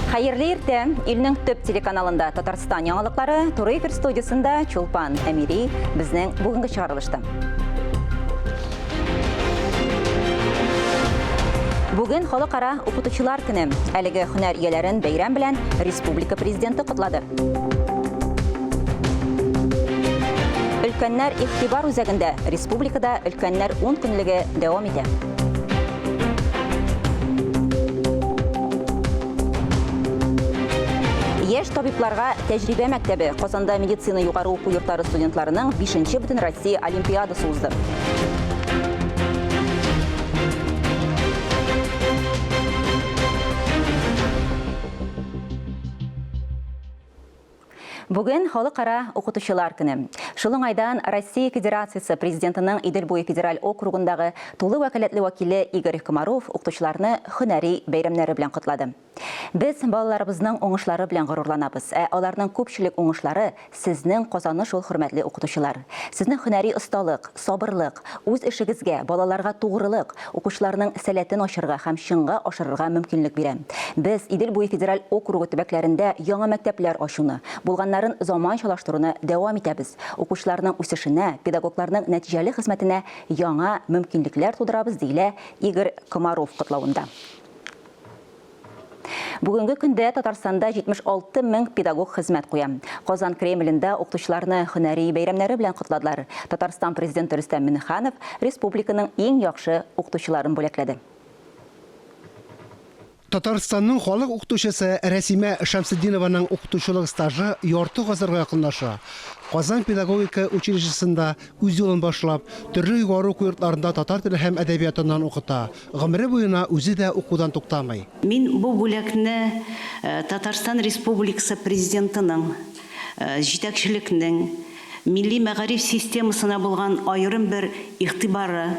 Хайырлы ирте, илнең төп телеканалында Татарстан яңалыклары Туры эфир студиясында Чулпан Әмири безнең бүгенге чыгарылышты. Бүген халыкара укытучылар көне. Әлеге һөнәр ияләрен бәйрәм белән республика президенты котлады. Өлкәннәр игътибар үзәгендә республикада өлкәннәр 10 көнлеге дәвам итә. Яшь табибларга тәҗрибә мәктәбе Казанда медицина югары уку йортлары студентларының 5-нче бөтен Россия олимпиадасы узды. Бүген халыкара укытучылар көне. Шул уңайдан Россия Федерациясы президентының Идел буе федераль округындагы тулы вәкаләтле вәкиле Игорь Комаров укытучыларны һөнәри бәйрәмнәре белән котлады. Без балаларыбызның уңышлары белән горурланабыз. Аларның күпчелек уңышлары сезнең казаныш ул хөрмәтле укытучылар. Сезнең һөнәри осталык, сабырлык, үз эшегезгә, балаларга тугрылык, укучыларның сәләтен ашырга һәм чынга ашырырга мөмкинлек бирә. Без Идел буе федераль округы төбәкләрендә яңа мәктәпләр ачуны, булганнарын заманчалаштыруны дәвам итәбез. Укучыларның үсешенә, педагогларның нәтиҗәле хезмәтенә яңа мөмкинлекләр тудырабыз, дилә Игорь Комаров котлавында. Бүгенге көндә Татарстанда 76 мең педагог хезмәт куя. Казан Кремлендә укытучыларны һөнәри бәйрәмнәре белән котладылар. Татарстан президенты Рөстәм Миңнеханов республиканың иң яхшы укытучыларын бүләкләде. Татарстанның халык укытучысы Рәсимә Шәмсетдинованың укытучылык стажы ярты гасырга якынлаша. Казан педагогика училищесында үз юлын башлап, төрле югары уку йортларында татар теле һәм әдәбиятыннан укыта. Гомере буена үзе дә укудан туктамый. Мин бу бүлекне Татарстан Республикасы президентының җитәкчелекнең милли мәгариф системасына булган аерым бер игътибары,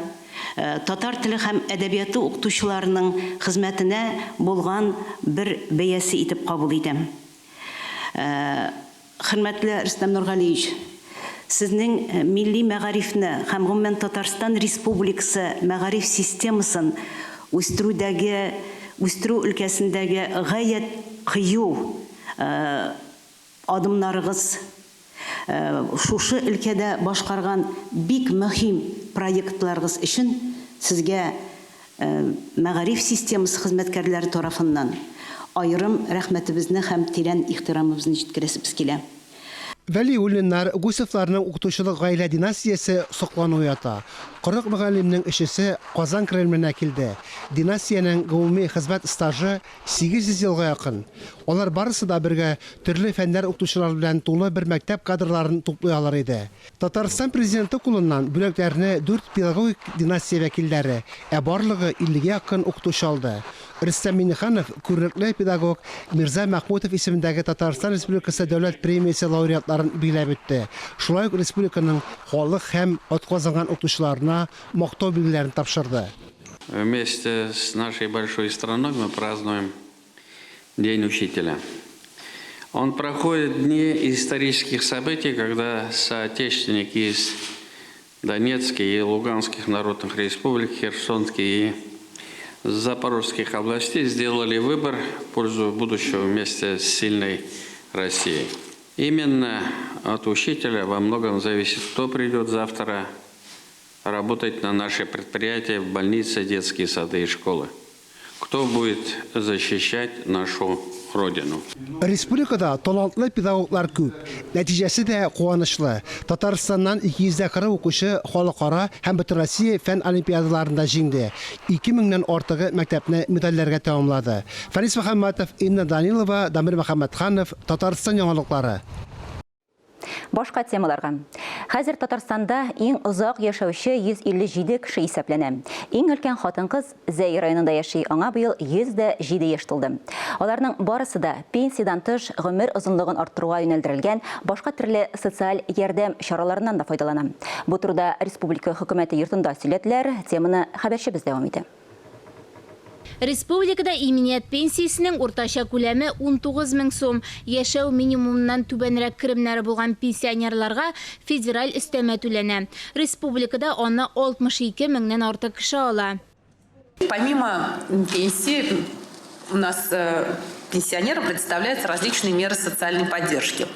татар теле һәм әдәбияты укытучыларының хезмәтенә булган бер бәясе итеп кабул итәм. Хөрмәтле Рөстәм Нургалиевич, сезнең милли мәгарифне һәм гомумән Татарстан Республикасы мәгариф системасын үстерү өлкәсендәге гаять кыю адымнарыгыз, шушы өлкәдә башкарган бик мөһим проектларыгыз өчен сезгә мәгариф системасы хезмәткәрләре тарафыннан айрым рәхмәтебезне һәм тирән ихтирамыбызны җиткерәсебез килә. Вәли Улиннар Гусевларның укытучылык гаилә династиясе соклану ята. 40 мөгаллимнең эшесе Казан Кремленә килде. Династиянең гомуми хезмәт стажы 800 елга якын. Алар барысы да бергә төрле фәннәр укытучылары белән тулы бер мәктәп кадрларын туплый алар иде. Татарстан президенты кулыннан бүләкләрне 4 педагогик династия вәкилләре, барлыгы 50-гә якын укытучы алды. Рөстәм Миңнеханов күренекле педагог Мирза Мәхмүтов исемендәге Татарстан Республикасы дәүләт премиясе лауреатларын биләп үтте. Шулай ук республиканың халык һәм атказанган укытучыларына мактау билгеләрен тапшырды. Вместе с нашей большой страной мы празднуем День учителя. Он проходит в дни исторических событий, когда соотечественники из Донецких и Луганских народных республик, Херсонских и Запорожских областей сделали выбор в пользу будущего вместе с сильной Россией. Именно от учителя во многом зависит, кто придет завтра работать на наши предприятия, в больницы, детские сады и школы. Кто будет защищать нашу Родину. Республикада талантлы педагоглар күп. Нәтиҗәсе дә куанычлы. Татарстаннан 240 укучы халыкара һәм бөтен Россия фән олимпиадаларында җиңде. 2000-нән артыгы мәктәпне медальләргә тәмамлады. Фәрис Мөхәммәтов, Инна Данилова, Дамир Мөхәммәтханов, Татарстан яңалыклары. Башка темаларга. Хәзер Татарстанда иң озак яшәүче 157 кеше исәпләнә. Иң өлкән хатын-кыз Зәй районында яши, аңа быел 107 яшь тулды. Аларның барысы да пенсиядан тыш гомер озынлыгын арттыруга юнәлдерелгән башка төрле социаль ярдәм чараларыннан да файдалана. Бу турыда республика хөкүмәте йортында сөйләделәр. Теманы хәбәрчебез дәвам итә. Республикада именият пенсиясының уртача күләме 19 мең сум. Яшәү минимумнан түбәнрәк керемнәре булган пенсионерларга федераль өстәмә түләнә. Республикада аны 62 меңнән артык кеше ала. Помимо пенсии у нас пенсионерам представляются различные меры социальной поддержки.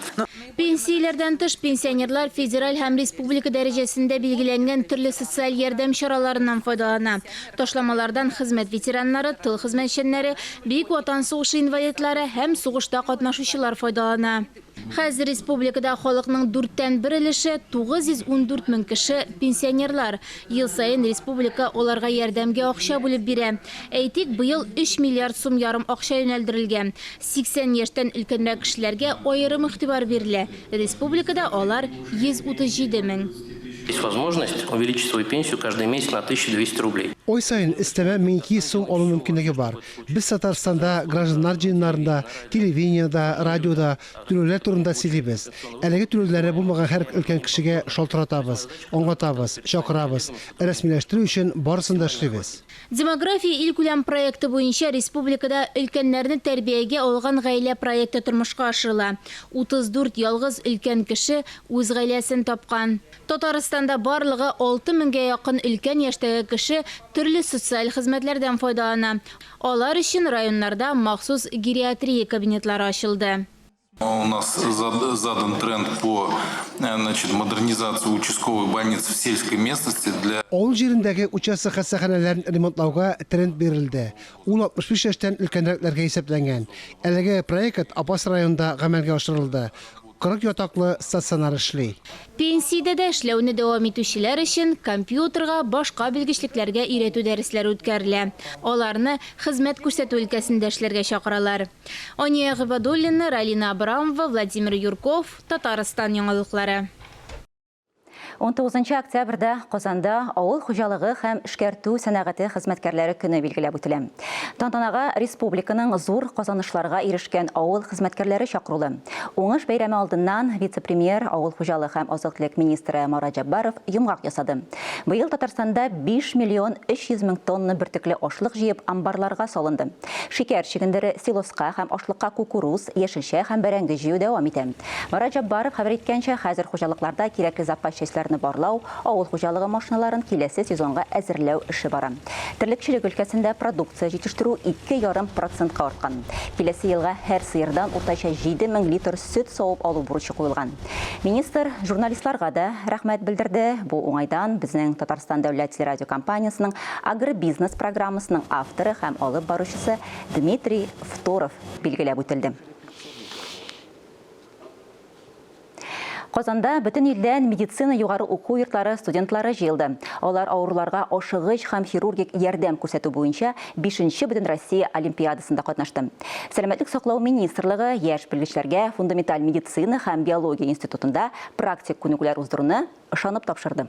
Пенсиялардан тыш пенсионерлар федераль һәм республика дәрәҗәсендә билгеләнгән төрле социаль ярдәм чараларыннан файдалана. Ташламалардан хезмәт ветераннары, тыл хезмәтчәннәре, Бөек Ватан сугышы инвалидлары һәм сугышта катнашучылар файдалана. Хәзер республикада халыкның 4тән 1 өлеше 914 мең кеше пенсионерлар. Ел сайын республика оларга ярдәмгә акча бүлеп бирә. Әйтик, быел 3 миллиард сум ярым акча юнәлдерелгән. 80 яшьтән өлкәнрәк кешеләргә аерым игътибар бирелә. Республикада алар 137 мең. Есть возможность увеличить свою пенсию каждый месяц на 1200 рублей. Ой сайын істеме 1200 сум алу мөмкинлеге бар. Біз Татарстанда гражданнар жиыннарында, телевидениеда, радиода төлеулер турында сөйлейбез. Әлеге төлеуләре булмаган һәр өлкән кешегә шалтыратабыз, аңлатабыз, чакырабыз. Рәсмиләштерү өчен барысын да эшлибез. Демография илкүләм проекты буенча республикада өлкәннәрне тәрбиягә алган гаилә проекты тормышка ашырыла. 34 ялгыз өлкән кеше үз гаиләсен тапкан. Татарстанда барлыгы 6 меңгә якын өлкән яшьтәге кеше төрле социаль хезмәтләрдән файдалана. Алар өчен районнарда махсус гериатрия кабинетлары ачылды. У нас задан тренд по модернизации участковых больниц в сельской местности для... Авыл җирендәге участок хастаханәләрен ремонтлауга тренд бирелде. Ул 65 яшьтән өлкәнрәкләргә исәпләнгән. Әлеге проект Апас районында гамәлгә ашырылды. 40 ятаклы стационар эшли. Пенсиядә дә эшләүне дәвам итүчеләр өчен компьютерга, башка белгечлекләргә өйрәтү дәресләре үткәрелә. Аларны хезмәт күрсәтү өлкәсендә эшләргә чакыралар. Ания Габадуллина, Ралина Абрамова, Владимир Юрков, Татарстан яңалыклары. 19 октябрьдә Казанда авыл хуҗалыгы һәм эшкәртү сәнәгате хезмәткәрләре көне билгеләп үтелә. Тантанага республиканың зур казанышларга ирешкән авыл хезмәткәрләре чакырылды. Уңыш бәйрәме алдыннан вице-премьер, авыл хуҗалыгы һәм азыклык министры Марат Җаббаров йомгак ясады. Быел Татарстанда 5 миллион 300 мең тонна бөртекле ашлык җыеп амбарларга салынды. Шикәр чигендере силоска һәм ашлыкка кукуруз, яшелчә һәм бәрәңге җыю дәвам итә. Марат Җаббаров хәбәр иткәнчә, хәзер хуҗалыкларда кирәкле запас частьләрне барлау, авыл хуҗалыгы машиналарын киләсе сезонга әзерләү эше бара. Терлекчелек өлкәсендә продукция җитештерү 2,5%-ка арткан. Киләсе елга һәр сыердан уртача 7 мең литр сөт савып алу бурычы куелган. Министр журналистларга да рәхмәт белдерде. Бу уңайдан безнең Татарстан дәүләт телерадиокомпаниясының агробизнес программасының авторы һәм алып баручысы Дмитрий Фторов билгеләп үтелде. Казанда бөтен илдән медицина югары уку йортлары студентлары җыелды. Алар авыруларга ашыгыч һәм хирургик ярдәм күрсәтү буенча 5-нче бөтен Россия олимпиадасында катнашты. Сәламәтлек саклау министрлыгы яшь белгечләргә фундаменталь медицина һәм биология институтында практик күнегүләр уздыруны ышанып тапшырды.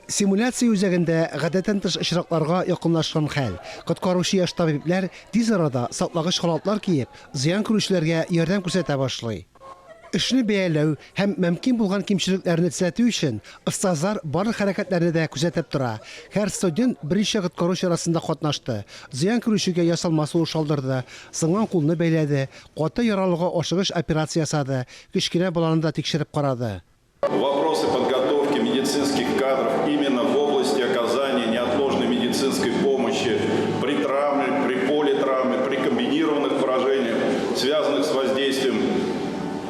Симуляция үзәгендә гадәттән тыш очракларга якынлашкан хәл. Коткаручы яшь табиблар тиз арада саклагыч халатлар киеп, зыян күрүчеләргә ярдәм күрсәтә башлый. Эшне бәяләү һәм мөмкин булган кимчелекләрне төзәтү өчен остазлар барлык хәрәкәтләрне дә күзәтеп тора. Һәр студент беренче коткаручы арасында катнашты. Зыян күрүчегә ясалма сулыш алдырды, сынган кулны бәйләде, каты яралыга ашыгыч операция ясады, кечкенә баланы да тикшереп карады. Вопросы подготовки медицинских кадров именно в области оказания неотложной медицинской помощи при травме, при политравме, при комбинированных поражениях, связанных с воздействием,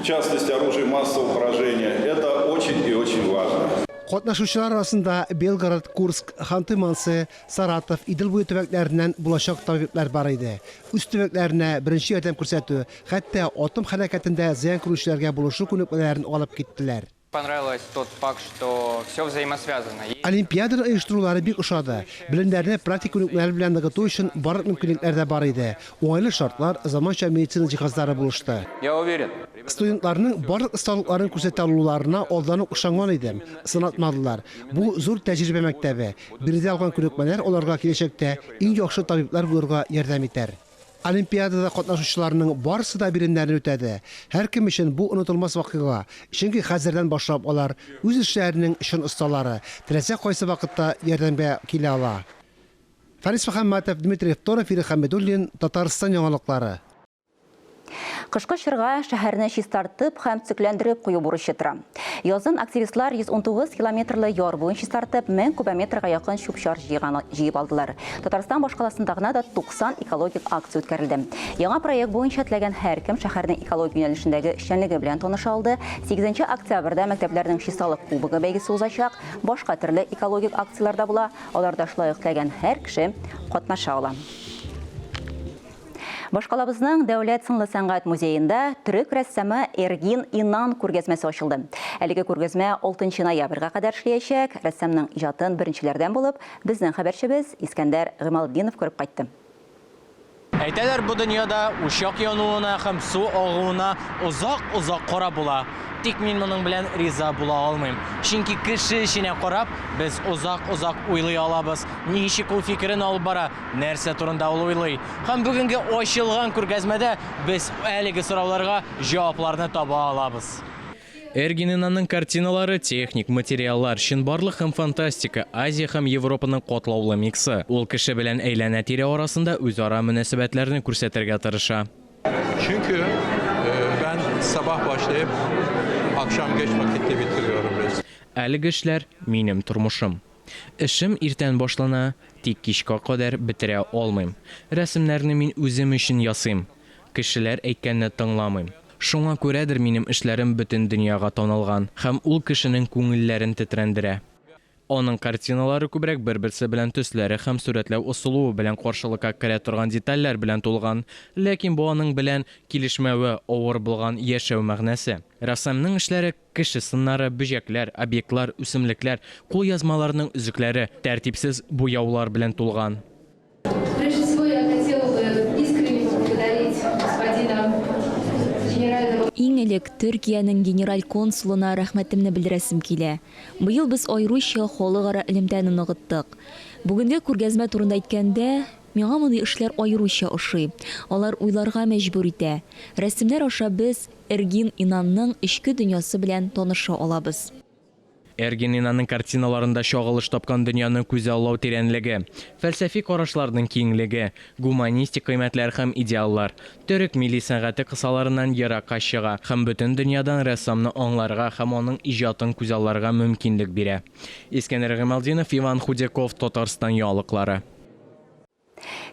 в частности, оружия массового поражения. Это очень и очень важно. Катнашучылар арасында Белгород, Курск, Ханты-Мансы, Саратов, Идел буе төбәкләреннән булачак табиблар бар иде. Үз төбәкләренә беренче ярдәм күрсәтү, хәтта атом хәрәкәтендә зыян күрүчеләргә булышу күнекмәләрен алып киттеләр. Понравилось тот факт, что все взаимосвязано. Олимпиада оештырулары бик ошады. Белемнәрне практик күнекмәләр белән ныгыту өчен барлык мөмкинлекләр дә бар иде. Уңайлы шартлар, заманча медицина җиһазлары булышты. Я уверен. Студентларның барлык осталыкларын күрсәтә алуларына алдан ук ышанган идем. Сынатмадылар. Бу зур тәҗрибә мәктәбе. Биредә алган күнекмәләр аларга киләчәктә иң яхшы табиблар булырга ярдәм итәр. Олимпиадада катнашучыларның барысы да биремнәрне үтәде. Һәр кем өчен бу онытылмас вакыйга. Чөнки хәзердән башлап алар үз эшләренең өчен осталары. Теләсә кайсы вакытта ярдәмгә килә ала. Фарис Мөхәммәтов, Дмитрий Фторов, Ирек Хәмидуллин, Татарстан яңалыклары. Кышкы чырга шәһәрне чистартып һәм төзекләндереп кую бурычы тора. Язын активистлар 119 километрлы яр буен чистартып 1000 кубометрга якын чүп-чар җыеп алдылар. Татарстан башкаласында гына да 90 экологик акция үткәрелде. Яңа проект буенча теләгән һәркем шәһәрнең экологик юнәлешендәге эшчәнлеге белән таныша алды. 8 октябрьдә мәктәпләрнең чисталык кубогы бәйгесе узачак. Башка төрле экологик акцияларда була. Аларда шулай ук теләгән һәр кеше катнаша ала. Башкалабызның Дәүләт сынлы сәнгать музеенда төрек рәссамы Эргин Инан күргәзмәсе ачылды. Әлеге күргәзмә 6 ноябрьгә кадәр эшләячәк. Рәссамның иҗатын беренчеләрдән булып, безнең хәбәрчебез Искәндәр Гыймалдинов күреп кайтты. Әйтәләр, бу дөньяда ушак януына һәм су агуына озак карап була. Тик мин моның белән риза була алмыйм. Чөнки кеше эченә карап, без озак уйлый алабыз. Ничек ул фикерен алып бара, нәрсә турында ул уйлый. Һәм бүгенге ачылган күргәзмәдә без әлеге сорауларга җавапларны таба алабыз. Эргин Инанның картиналары техник материаллар, чынбарлык һәм фантастика, Азия һәм Европаның катлаулы миксы. Ул кеше белән әйләнә-тирә арасында үзара мөнәсәбәтләрне күрсәтергә тырыша. Çünkü ben sabah başlayıp akşam geç vakitte bitiriyorum resim. Әлеге эшләр минем тормышым. Эшем иртән башлана, тик кичкә кадәр бетерә алмыйм. Рәсемнәрне мин үзем өчен ясыйм. Кешеләр әйткәнне тыңламыйм. Шуңа күрәдер минем эшләрем бөтен дөньяга танылган һәм ул кешенең күңелләрен тетрәндерә. Аның картиналары күбрәк бер-берсе белән төсләре һәм сурәтләү усулы белән каршылыкка керә торган детальләр белән тулган, ләкин бу аның белән килешмәве авыр булган яшәү мәгънәсе. Рәссамның эшләре кеше сыннары, бөҗәкләр, объектлар, үсемлекләр, кул язмаларының үзекләре, тәртипсез буяулар белән тулган. Иң элек Төркиянең генераль консулына рәхмәтемне белдерәсем килә. Быел без аеруча халыкара элемтәне ныгыттык. Бүгенге күргәзмә турында әйткәндә, миңа мондый эшләр аеруча ошый. Алар уйларга мәҗбүр итә. Рәсемнәр аша без Эргин Инанның эчке дөньясы белән таныша алабыз. Эргин Инанның картиналарында чагылыш тапкан дөньяны күзә алу тирәнлеге, фәлсәфи карашларның киңлеге, гуманистик кыйммәтләр һәм идеаллар, төрек милли сәнгате кысаларыннан еракка чыга һәм бөтен дөньядан рәссамны аңларга һәм аның иҗатын күзә алырга мөмкинлек бирә. Искәндәр Гыймалдинов, Иван Худяков, Татарстан ялыклары.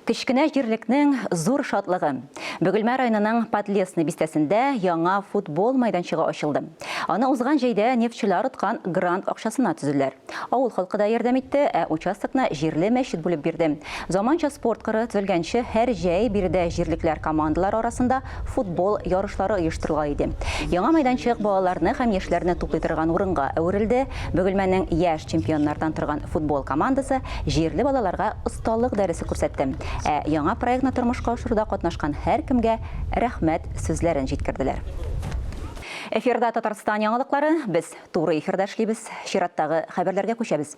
Кечкенә җирлекнең зур шатлыгы. Бөгелмә районының Подлесный бистәсендә яңа футбол мәйданчыгы ачылды. Аны узган җәйдә нефтчеләр тоткан грант акчасына төзеләр. Авыл халкы да ярдәм итте, участокны җирле мәчет бүлеп бирде. Заманча спорт кыры төзелгәнче һәр җәй биредә җирлекләр командалар арасында футбол ярышлары оештырыла иде. Яңа мәйданчык балаларны һәм яшьләрне туплый торган урынга әверелде. Бөгелмәнең яшь чемпионнардан торган футбол командасы җирле балаларга осталык дәресе күрсәтте. Яңа проектны тормышка ашыруда катнашкан һәркемгә рәхмәт сүзләрен җиткерделәр. Эфирда Татарстан яңалыклары, без туры эфирда эшлибез, чираттагы хәбәрләргә күчәбез.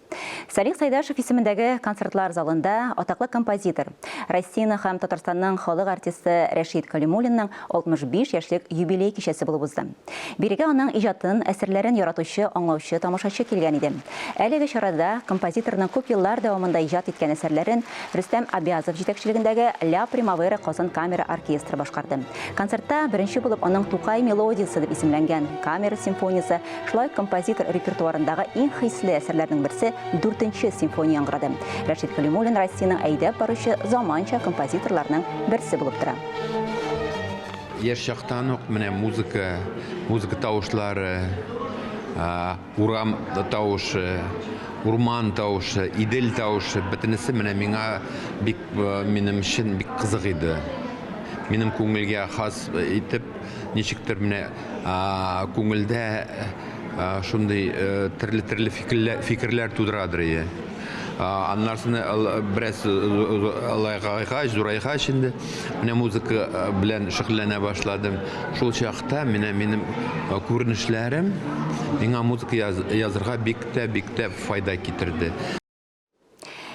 Салих Сайдашев исемендәге концертлар залында атаклы композитор, Россияның һәм Татарстанның халык артисты Рәшит Калимуллинның 65 яшьлек юбилей кичәсе булып узды. Бирегә аның иҗатын, әсәрләрен яратучы, аңлаучы тамашачы килгән иде. Әлеге чарада композиторның күп еллар дәвамында иҗат иткән әсәрләрен Рөстәм Абязов җитәкчелегендәге Ля Примавера Казан камера оркестры башкарды. Концертта беренче булып аның Тукай мелодиясе дип исемләнгән камера симфониясы, шулай композитор репертуарындагы иң хисле әсәрләрнең берсе 4-нче симфония яңгырады. Рәшит Калимуллин Россиянең әйдәп баручы заманча композиторларның берсе булып тора. Яшь чактан ук менә музыка тавышлары, урам тавышы, урман тавышы, идел тавышы, бөтенесе менә миңа бик минем өчен бик кызык иде. Минем күңелгә хас итеп, ничектер менә күңелдә шундый төрле фикерләр тудырадыр. Аннарсыны бераз зурайгач инде менә музыка белән шөгыльләнә башладым. Шул чакта минем күренешләрем миңа музыка язырга бик тә файда китерде.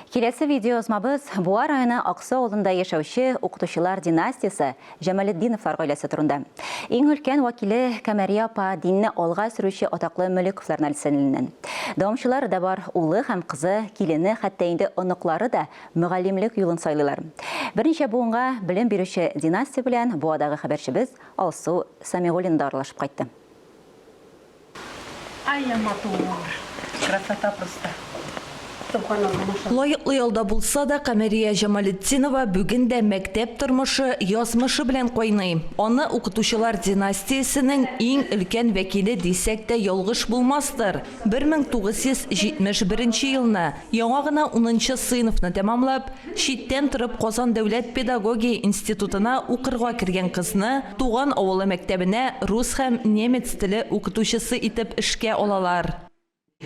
Келесі видеосмабыз Буа районы Ақсы ауылында яшәүче укытучылар династиясы Жәмалетдиновлар гаиләсе турында. Иң өлкән вакиле Камәрия апа динне алга сөрүче атаклы Мөлековлар нәселеннән. Дәвамчылар да бар, улы һәм кызы, килене, хәтта инде оныклары да мөгаллимлек юлын сайлыйлар. Берничә буынга белем бирүче династия белән Буадагы хәбәрчебез Алсу Самигуллин аралашып кайтты. Красота просто. Лайыклы ялда булса да, Камәрия Жәмалетдинова бүген дә мәктәп тормышы, язмышы белән кайный. Аны укытучылар династиясенең иң өлкән вәкиле дисәк тә ялгыш булмастыр. 1971 елны, яңа гына 10-нчы сыйныфны тәмамлап, читтән торып Казан дәүләт педагогия институтына укырга кергән кызны туган авылы мәктәбенә рус һәм немец теле укытучысы итеп эшкә алалар.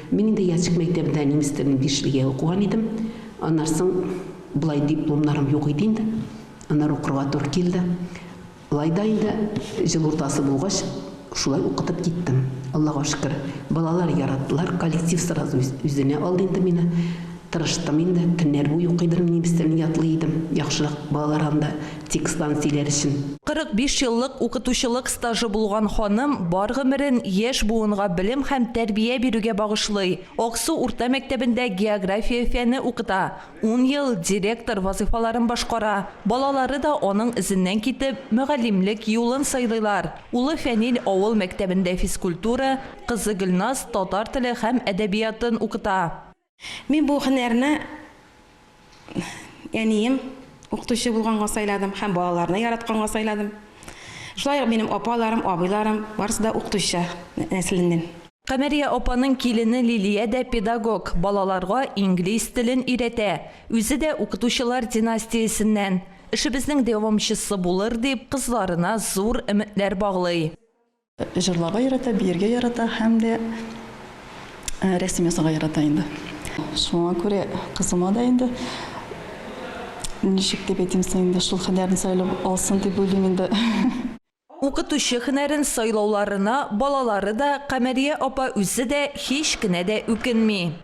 Мен инде яшьлек мәктәбендә немец телен бишлегә укыган идем. Аннан соң булай дипломнарым юк иде инде. Аннан укырга туры килде. Лайда инде җыл уртасы булгач, шулай укытып киттем. Аллага шөкер. Балалар яраттылар, коллектив сразу үзенә алды инде мине. Тырыштым инде, көннәр буе укыйдым, немец телен ятлый идем. Яхшырак балалар анда текстлан сөйләр өчен. 45 еллык укытучылык стажы булган ханым бар гомерен яшь буынга белем һәм тәрбия бирүгә багышлый. Аксу урта мәктәбендә география фәне укыта. 10 ел директор вазифаларын башкара. Балалары да аның изеннән китеп, мөгаллимлек юлын сайлыйлар. Улы Фәнил авыл мәктәбендә физкультура, кызы Гөлназ татар теле һәм әдәбиятын укыта. Мен бу һөнәрне әнием укытучы булганга сайладым һәм балаларны яратканга сайладым. Шулай минем апаларым, абыйларым барысы да укытучы нәселеннән. Камәрия апаның килене Лилия дә педагог, балаларга инглиз телен өйрәтә. Үзе дә укытучылар династиясеннән. Эшебезнең дәвамчысы булыр дип кызларына зур өметләр баглый. Җырларга ярата, биергә ярата һәм дә рәсем ясарга ярата инде. Шуңа күрә кызыма да инде ничек дип әйтсәң инде шул һөнәрне сайлап алсын дип уйлыйм инде. Укытучы һөнәрен сайлауларына балалары да, Камәрия апа үзе дә һич кенә дә үкенми.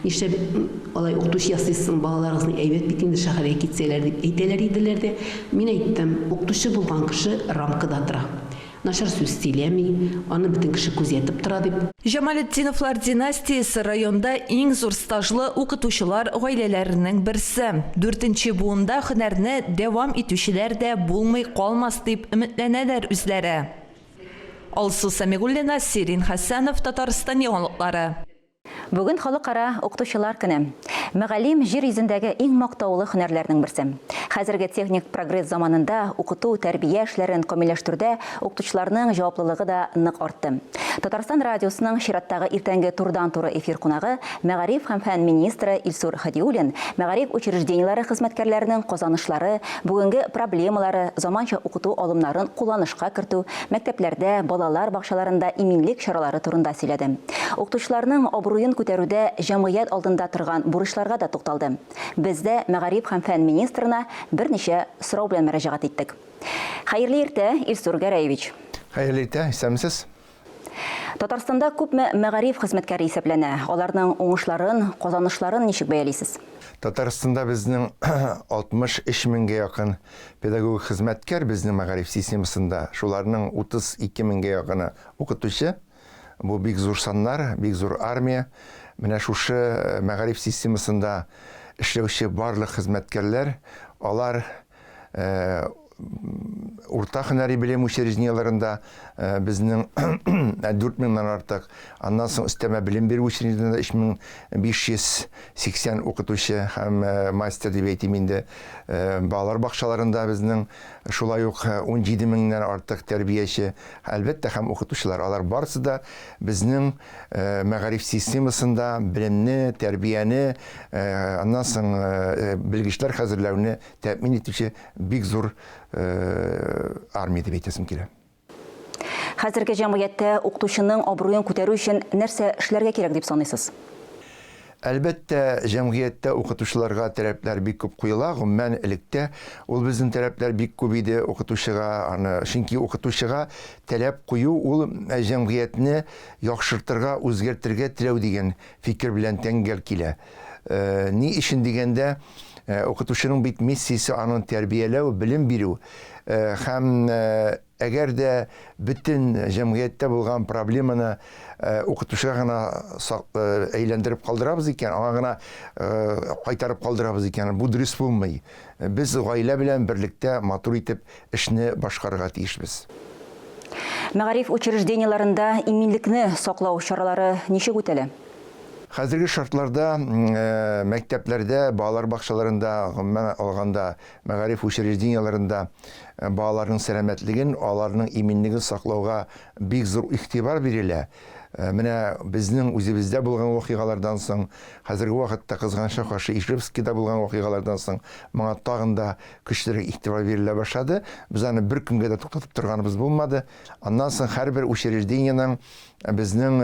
Нишләп алай укытучы ясыйсың, балаларыгызны әйбәт бит инде шәһәргә китсәләр дип әйтәләр иделәр дә. Мин әйттем, укытучы булган кеше рамкада тора. Нашар сүз сөйләми, аны бөтен кеше күзәтеп тора дип. Жәмалетдиновлар династиясе районда иң зур стажлы укытучылар гаиләләренең берсе. 4-нче буында һөнәрне дәвам итүчеләр дә булмый калмас дип өметләнәләр үзләре. Алсу Самигуллина, Сирин Хәсәнов, Татарстан яңалыклары. Бүген халыкара укытучылар көне. Мөгаллим җир йөзендәге иң мактаулы һөнәрләрнең берсе. Хәзерге техник прогресс заманында укыту, тәрбия эшләрен камилләштерүдә укытучыларның җаваплылыгы да нык артты. Татарстан радиосының чираттагы иртәнге турдан-туры эфир кунагы Мәгариф һәм фән министры Илсур Хәдиуллин мәгариф учреждениеләре хезмәткәрләренең казанышлары, бүгенге проблемалары, заманча укыту алымнарын кулланышка кертү, мәктәпләрдә, балалар бакчаларында иминлек чаралары турында сөйләде. Укытучыларның абруен күтәрүдә җәмгыять алдында торган бурычларга да тукталды. Без дә Мәгариф һәм фән министрына берничә сорау белән мөрәҗәгать иттек. Хәерле иртә, Илсур Гәрәевич. Хәерле иртә, исәнмесез? Татарстанда күпме мәгариф хезмәткәре исәпләнә. Аларның уңышларын, казанышларын ничек бәялисез? Татарстанда безнең 63 меңгә якын педагог хезмәткәр безнең мәгариф системасында. Шуларның 32 меңгә якыны укытучы. Бу бик зур саннар, бик зур армия. Менә шушы мәгариф системасында эшләүче барлык хезмәткәрләр, алар урта һөнәри белем учреждениеларында безнең 4 меңнән артык, аннан соң өстәмә белем бирү учреждениеларында 3580 укытучы һәм мастер дип әйтим инде. Балалар бакчаларында безнең шулай ук 17 меңнән артык тәрбияче, әлбәттә һәм укытучылар. Алар барысы да безнең мәгариф системасында белемне, тәрбияне, аннан соң белгечләр хәзерләүне тәэмин итүче бик зур армия дип әйтәсем килә. Хәзерге җәмгыятьтә укытучының абруен күтәрү өчен нәрсә эшләргә кирәк дип саныйсыз? Әлбәттә, җәмгыятьтә укытучыларга таләпләр бик күп куела. Гомумән электә ул безнең таләпләр бик күп иде укытучыга, чөнки укытучыга таләп кую ул җәмгыятьне яхшыртырга, үзгәртергә теләү дигән фикер белән тәңгәл килә. Ни өчен дигәндә, укытучының бит миссиясе аның тәрбияләү, белем бирү. Һәм әгәр дә бөтен җәмгыятьтә булган проблеманы укытучыга гына әйләндереп калдырабыз икән, аңа гына кайтарып калдырабыз икән, бу дөрес булмый. Без гаилә белән берлектә матур итеп эшне башкарырга тиешбез. Мәгариф учреждениеларында иминлекне саклау чаралары ничек үтәлә? Хәзерге шартларда мәктәпләрдә, балалар бакчаларында, гомумән алганда, мәгариф учреждениеларында балаларның сәламәтлеген, аларның иминлеген саклауга бик зур игътибар бирелә. Менә безнең үзебездә булган вакыйгалардан соң, хәзерге вакытта кызганча каршы Ижевскида булган вакыйгалардан соң, моңа тагын да көчлерәк игътибар бирелә башлады. Без аны бер көнгә дә туктатып торганыбыз булмады. Аннан соң һәрбер учреждениянең безнең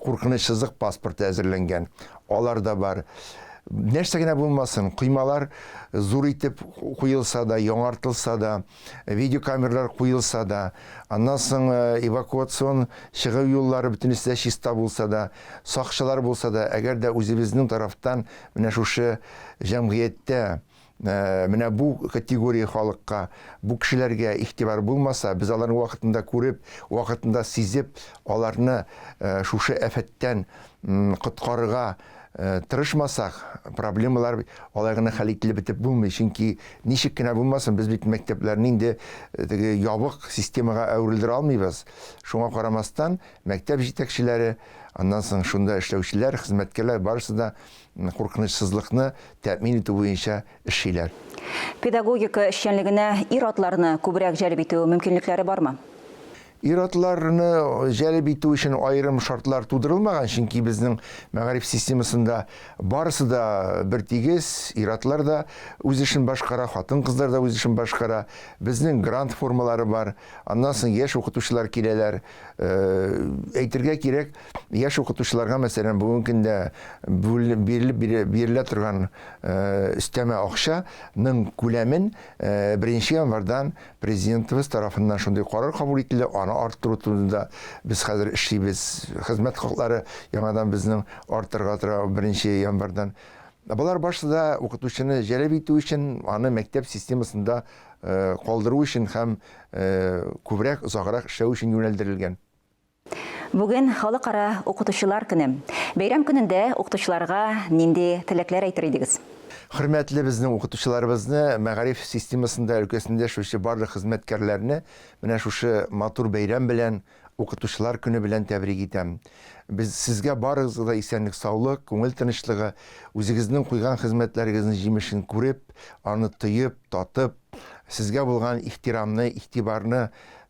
куркыныч сызык паспорты әзерләнгән. Алар да бар. Нәрсә генә булмасын, коймалар зур итеп куелса да, яңартылса да, видеокамералар куелса да, аннан соң эвакуацион чыгу юллары бөтенесе чиста булса да, сакчылар булса да, әгәр дә үзебезнең тарафтан менә шушы җәмгыятьтә менә бу категория халыкка, бу кешеләргә игътибар булмаса, без аларны вакытында күреп, вакытында сизеп, аларны шушы афәттән коткарырга тырышмасак, проблемалар алай гына хәл ителеп бетеп булмый. Чөнки ничек кенә булмасын, без бит мәктәпләрне инде ябык системага әверелдерә алмыйбыз. Шуңа карамастан, мәктәп җитәкчеләре, аннан соң шунда эшләүчеләр, хезмәткәрләр барысы да куркынычсызлыкны тәэмин итү буенча эшлиләр. Педагогика эшчәнлегенә ир-атларны күбрәк җәлеп итү мөмкинлекләре бармы? Ир-атларны җәлеп итү өчен аерым шартлар тудырылмаган, чөнки безнең мәгариф системасында барысы да бер тигез, ир-атлар да үз эшен башкара, хатын-кызлар да үз эшен башкара. Безнең грант формалары бар. Аннан соң яшь укытучылар киләләр. Әйтергә кирәк, яшь укытучыларга мәсәлән бүгенге көндә бирелә торган өстәмә акчаның күләмен 1 январдан президентыбыз тарафыннан шундый карар кабул ителде. Аны арттыру турында без хәзер эшлибез. Хезмәт хаклары яңадан безнең арттырга тора 1 январдан. Булар башта укытучыны җәлеп итү өчен, аны мәктәп системасында калдыру өчен һәм күбрәк узаграк эшләү өчен юнәлдерелгән. Бүген халыкара укытучылар көне. Бәйрәм көнендә укытучыларга нинди теләкләр әйтер идегез? Хөрмәтле безнең укытучыларыбызны, мәгариф системасында өлкәсендә шушы барлык хезмәткәрләрне менә шушы матур бәйрәм белән, укытучылар көне белән тәбрик итәм. Без сезгә барыгызга да исәнлек, саулык, күңел тынычлыгы, үзегезнең куйган хезмәтләрегезнең җимешен күреп, аны тоеп, татып, сезгә булган ихтирамны, игътибарны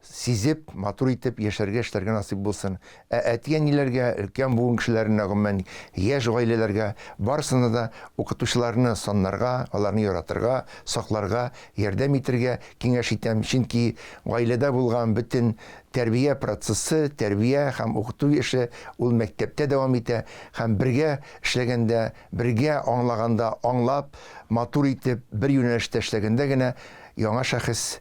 сизеп, матур итеп яшәргә, эшләргә насыйп булсын. Әтигәниләргә, өлкән буын кешеләренә, гомумән яшь гаиләләргә, барысына да укытучыларны саннарга, аларны яратырга, сакларга, ярдәм итәргә киңәш итәм. Чөнки гаиләдә булган бөтен тәрбия процессы, тәрбия һәм укыту эше ул мәктәптә дәвам итә, һәм бергә эшләгәндә, бергә аңлаганда, аңлап, матур итеп, бер юнәлештә эшләгәндә генә яңа шәхес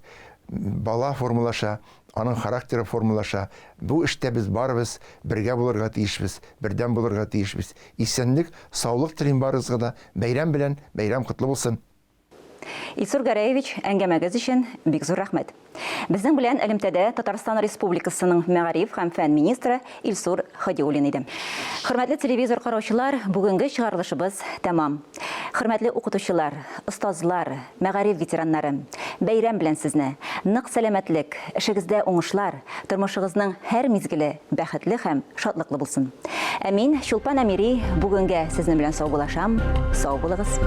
бала формалаша, аның характеры формалаша. Бу эштә без барыбыз бергә булырга тиешбез, бердәм булырга тиешбез. Исәнлек, саулык телим барыгызга да. Бәйрәм белән, бәйрәм котлы булсын. Илсур Гәрәевич, әңгәмәгез өчен бик зур рәхмәт. Безнең белән элемтәдә Татарстан Республикасының мәгариф һәм фән министры Илсур Хадиуллин иде. Хөрмәтле телевизор караучылар, бүгенге чыгарылышыбыз тәмам. Хөрмәтле укытучылар, остазлар, мәгариф ветераннары, бәйрәм белән сезне. Нык сәламәтлек, эшегездә уңышлар, тормышыгызның һәр мизгеле бәхетле һәм шатлыклы булсын. Ә мин, Чулпан Әмири, бүгенгә сезнең белән сау булашам. Сау булыгыз.